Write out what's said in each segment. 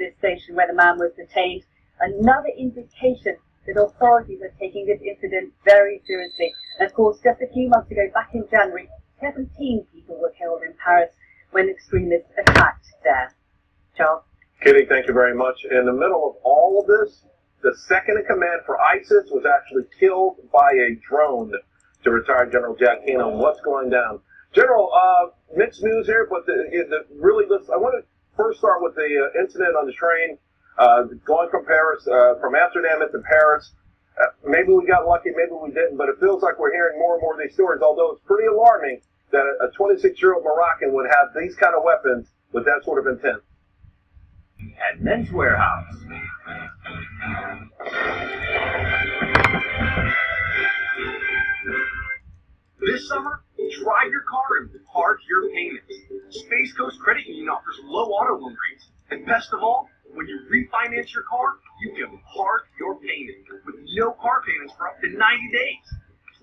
this station where the man was detained. Another indication that authorities are taking this incident very seriously. And of course, just a few months ago, back in January, 17 people were killed in Paris when extremists attacked there. Charles? Kitty, thank you very much. In the middle of all of this, the second in command for ISIS was actually killed by a drone, to retired General Jack Keenan. What's going down? General, mixed news here, but I want to first start with the incident on the train going from Paris, from Amsterdam into Paris. Maybe we got lucky, maybe we didn't, but it feels like we're hearing more and more of these stories, although it's pretty alarming that a 26-year-old Moroccan would have these kind of weapons with that sort of intent. At Men's Warehouse. This summer, drive your car and park your payments. Space Coast Credit Union offers low auto loan rates. And best of all, when you refinance your car, you can park your payment with no car payments for up to 90 days.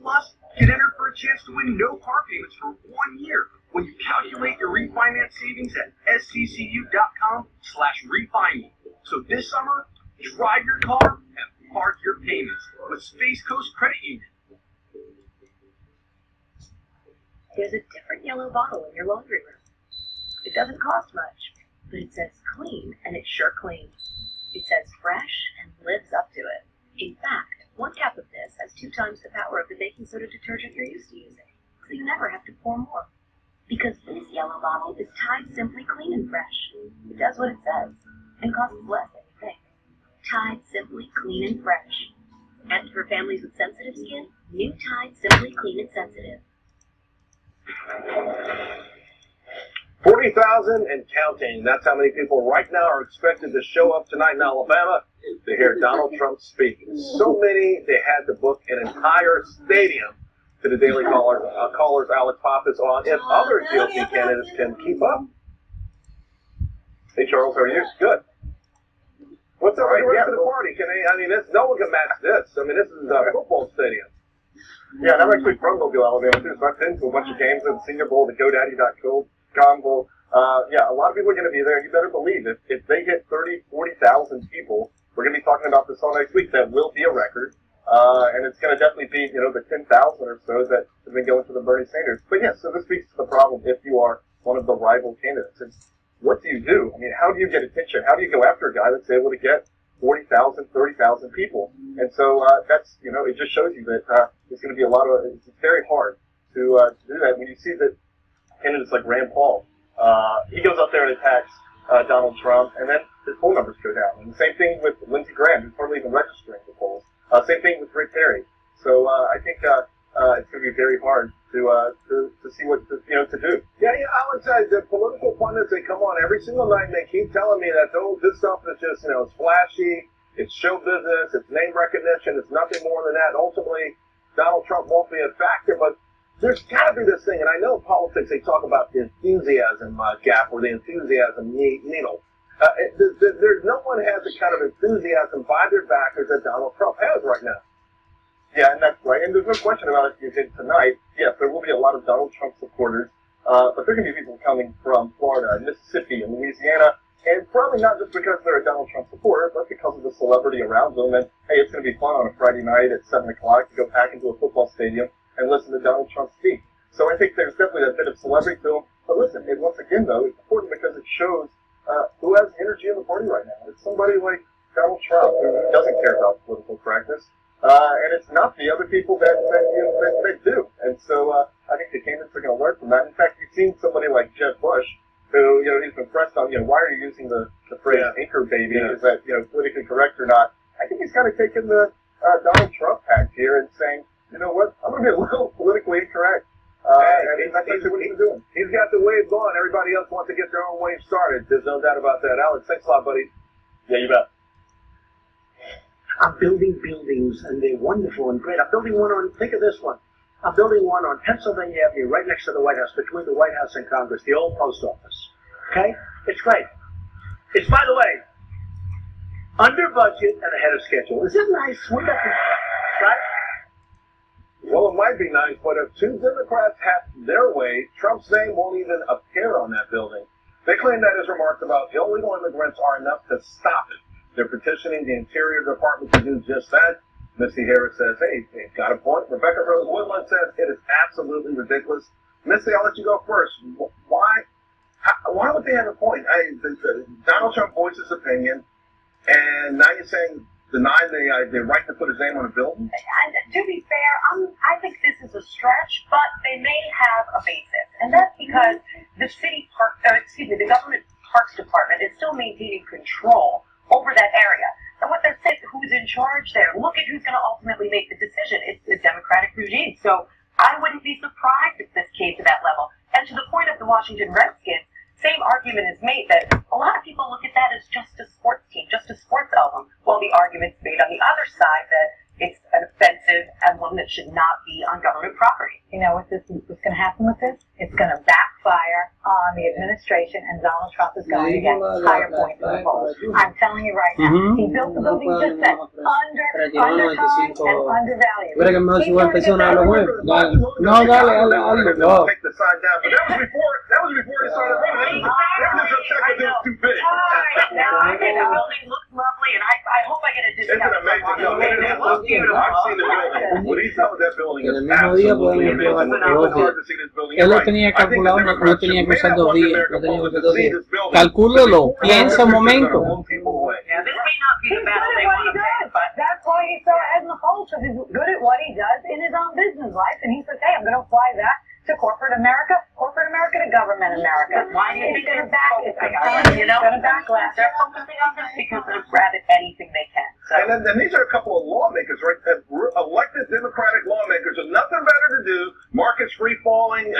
Plus, get entered for a chance to win no car payments for 1 year when you calculate your refinance savings at sccu.com/refinance. So this summer, drive your car and park your payments with Space Coast Credit Union. There's a different yellow bottle in your laundry room. It doesn't cost much, but it says clean, and it's sure clean. It says fresh and lives up to it. In fact, 1 cup of this has 2 times the power of the baking soda detergent you're used to using, so you never have to pour more. Because this yellow bottle is Tide Simply Clean and Fresh. It does what it says, and costs less than you think. Tide Simply Clean and Fresh. And for families with sensitive skin, new Tide Simply Clean and Sensitive. 40,000 and counting. That's how many people right now are expected to show up tonight in Alabama to hear Donald Trump speak. So many, they had to book an entire stadium to the Daily Caller's Alex Pappas on if other GOP candidates can keep up. Hey, Charles, how are you? Good. What's up with the rest of the party? Can they, no one can match this. I mean, this is a football stadium. Yeah, and I'm actually from Mobile, Alabama, too, so I've been to a bunch of games at the Senior Bowl, the GoDaddy.com Bowl. Yeah, a lot of people are going to be there. You better believe it. If they get 30, 40,000 people, we're going to be talking about this all next week. That will be a record. And it's going to definitely beat, the 10,000 or so that have been going to the Bernie Sanders. But yeah, so this speaks to the problem if you are one of the rival candidates. It's, what do you do? I mean, how do you get attention? How do you go after a guy that's able to get 40,000, 30,000 people? And so that's, it just shows you that there's going to be a lot of, it's very hard to do that. When you see that candidates like Rand Paul, he goes up there and attacks Donald Trump, and then his poll numbers go down. And the same thing with Lindsey Graham, who's hardly even registering the polls. Same thing with Rick Perry. So I think it's going to be very hard to see what to do. Yeah, Alex, the political pundits, they come on every single night and they keep telling me that this stuff is just, it's flashy, it's show business, it's name recognition, it's nothing more than that. Ultimately, Donald Trump won't be a factor, but there's got to be this thing, and I know in politics they talk about the enthusiasm gap or the enthusiasm needle. There's no one has the kind of enthusiasm by their backers that Donald Trump has right now. Yeah, and that's right. And there's no question about it tonight. Yes, there will be a lot of Donald Trump supporters, but there are going to be people coming from Florida and Mississippi and Louisiana, and probably not just because they're a Donald Trump supporter, but because of the celebrity around them. And hey, it's going to be fun on a Friday night at 7 o'clock to go back into a football stadium and listen to Donald Trump speak. So I think there's definitely a bit of celebrity to him. But listen, once again, though, it's important because it shows who has energy in the party right now. It's somebody like Donald Trump who doesn't care about political correctness. And it's not the other people that do. And so I think the candidates are going to learn from that. In fact, you've seen somebody like Jeb Bush, who, he's been pressed on, why are you using the phrase anchor baby? Is that, politically correct or not? I think he's kind of taken the Donald Trump act here and saying, you know what, I'm going to be a little politically incorrect. And that's actually what he's doing. He's got the wave going. Everybody else wants to get their own wave started. There's no doubt about that. Alex, thanks a lot, buddy. Yeah, you bet. I'm building buildings, and they're wonderful and great. I'm building one on, think of this one. I'm building one on Pennsylvania Avenue, right next to the White House, between the White House and Congress, the old post office. Okay? It's great. It's, by the way, under budget and ahead of schedule. Is it nice? Wouldn't that be right? Well, it might be nice, but if 2 Democrats have their way, Trump's name won't even appear on that building. They claim that his remarks about illegal immigrants are enough to stop it. They're petitioning the Interior Department to do just that. Missy Harris says, hey, they've got a point. Rebecca Rose Woodland says it is absolutely ridiculous. Missy, I'll let you go first. Why would they have a point? Donald Trump voiced his opinion, and now you're saying deny the right to put his name on a building? And to be fair, I think this is a stretch, but they may have a basis. And that's because the the government parks department is still maintaining control over that area. And what they're saying, who's in charge there? Look at who's going to ultimately make the decision. It's the Democratic regime. So I wouldn't be surprised if this came to that level. And to the point of the Washington Redskins, same argument is made that a lot of people look at that as just a sports team, just a sports album, while the argument's made on the other side that it's an offensive emblem that should not be on government property. You know what's going to happen with this? It's going to backfire on the administration, and Donald Trump is going to get higher points in the polls. I'm telling you right now. He built the building just then, undertimed and undervalued. Pero que me si voy a empezar a hablar web. No, dale. No. Take the sign down, but that was before he started running. They were just upset because it was too big. Now I think the building looks lovely, and I hope I get a discount. It's an amazing building. It looks beautiful. I've seen the building. What he's done with that building is En el mismo día podemos absolutely llevar amazing. los dos días. Él lo tenía calculado, no tenía que usar 2 días, lo tenía que usar 2 días. Calcúlelo, piensa un momento. Yeah, this may not be the battle they want to pick, but That's why he's so ahead in the polls, because he's good at what he does in his own business life, and he says, hey, I'm going to apply that to corporate America to government America. why do you think It's going to they're going to backlash. They're focusing on this because they'll grab at anything they can. So. And these are a couple of lawmakers, right? Elected Democratic lawmakers with nothing better to do. Markets free falling,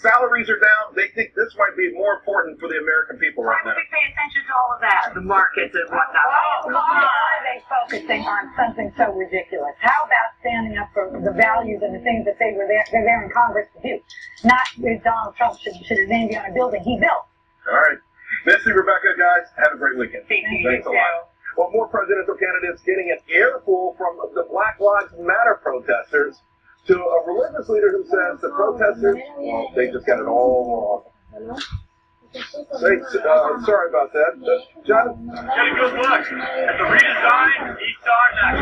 salaries are down. They think this might be more important for the American people Why right would now. we pay attention to all of that? The markets and whatnot. Why are they focusing on something so ridiculous? How about standing up for the values and the things that they're there in Congress to do? Not if Donald Trump should his name be on a building he built. All right. Missy, Rebecca, guys, have a great weekend. Thank you. Thanks a lot. Well, more presidential candidates getting an earful from the Black Lives Matter protesters to a religious leader who says the protesters, well, they just got it all wrong. Sorry about that. John? Get a good look at the redesign East Arnett.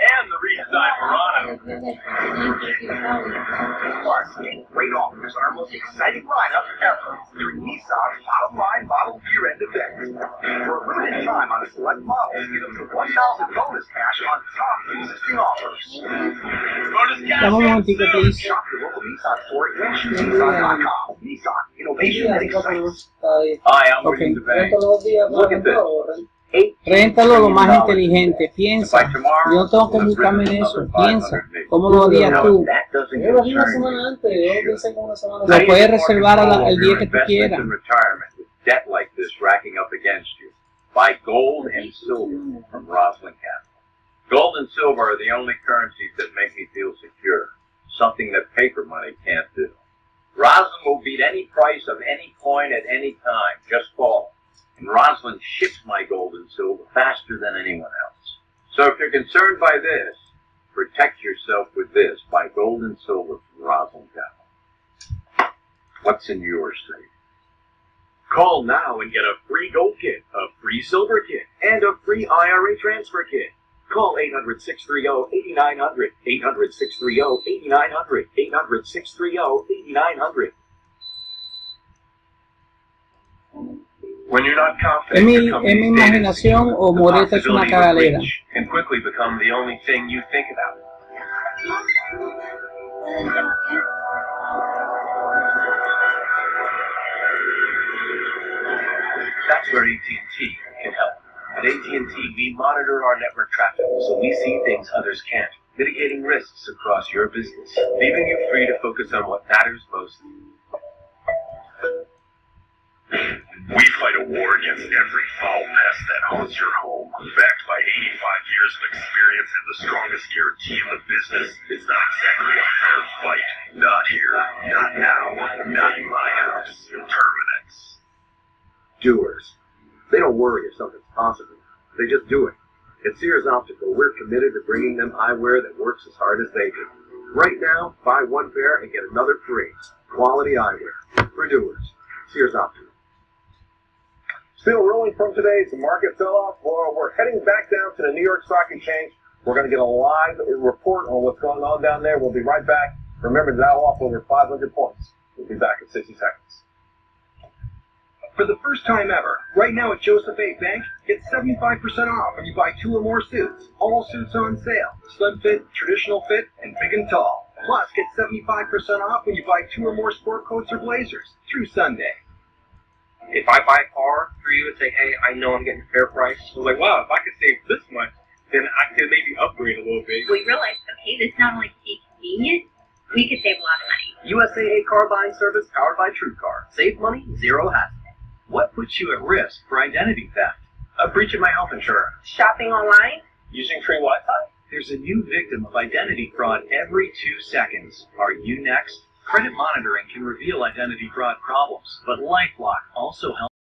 And the redesigned Verano. Plus, get great offers on our most exciting lineup ever during Nissan's Bottom Line Model Year-End event. For a limited time on select models, get up to $1,000 bonus cash on top existing offers. Bonus cash! Dame un momentico, please. Shop your local Nissan store at Nissan.com. Nissan, innovation that excites. Hi, I'm Ok, William DeVay. réntalo 2 días. Look at this. Réntalo lo más inteligente, piensa. Yo no tengo que buscarme en eso, piensa. ¿Cómo lo harías tú? Yo lo haría una semana antes, yo pensé como una semana antes. Lo puedes reservar el día que tú quieras. Debt like this racking up against you. Buy gold and silver from Roslyn Capital. Gold and silver are the only currencies that make me feel secure, something that paper money can't do. Roslyn will beat any price of any coin at any time. Just call. And Roslyn ships my gold and silver faster than anyone else. So if you're concerned by this, protect yourself with this. Buy gold and silver from Roslyn Capital. What's in your safe? Call now and get a free gold kit, a free silver kit, and a free IRA transfer kit. Call 800-630-8900, 800-630-8900, 800-630-8900. When you're not confident, your company's imaginación o the Moreta es una possibility cagalera. will reach and quickly become the only thing you think about. That's where AT&T can help. At AT&T, we monitor our network traffic so we see things others can't, mitigating risks across your business, leaving you free to focus on what matters most. We fight a war against every foul pest that haunts your home. Backed by 85 years of experience and the strongest guarantee in the business, it's not exactly a fair fight. Not here, not now, not in my house. Terminix. Doers. They don't worry if something's possible. They just do it. At Sears Optical, we're committed to bringing them eyewear that works as hard as they do. Right now, buy one pair and get another free. Quality eyewear. For doers. Sears Optima. Still rolling from today's market sell-off. Well, we're heading back down to the New York Stock Exchange. We're going to get a live report on what's going on down there. We'll be right back. Remember, Dow off over 500 points. We'll be back in 60 seconds. For the first time ever, right now at Joseph A. Bank, get 75% off when you buy 2 or more suits. All suits on sale. Slim fit, traditional fit, and big and tall. Plus, get 75% off when you buy 2 or more sport coats or blazers through Sunday. If I buy a car for you and say, hey, I know I'm getting a fair price, I was like, wow, if I could save this much, then I could maybe upgrade a little bit. We realized, okay, this not only is convenient, we could save a lot of money. USAA car buying service powered by TrueCar. Save money, zero hassle. What puts you at risk for identity theft? A breach of my health insurance. Shopping online? Using free Wi-Fi? There's a new victim of identity fraud every 2 seconds. Are you next? Credit monitoring can reveal identity fraud problems, but LifeLock also helps.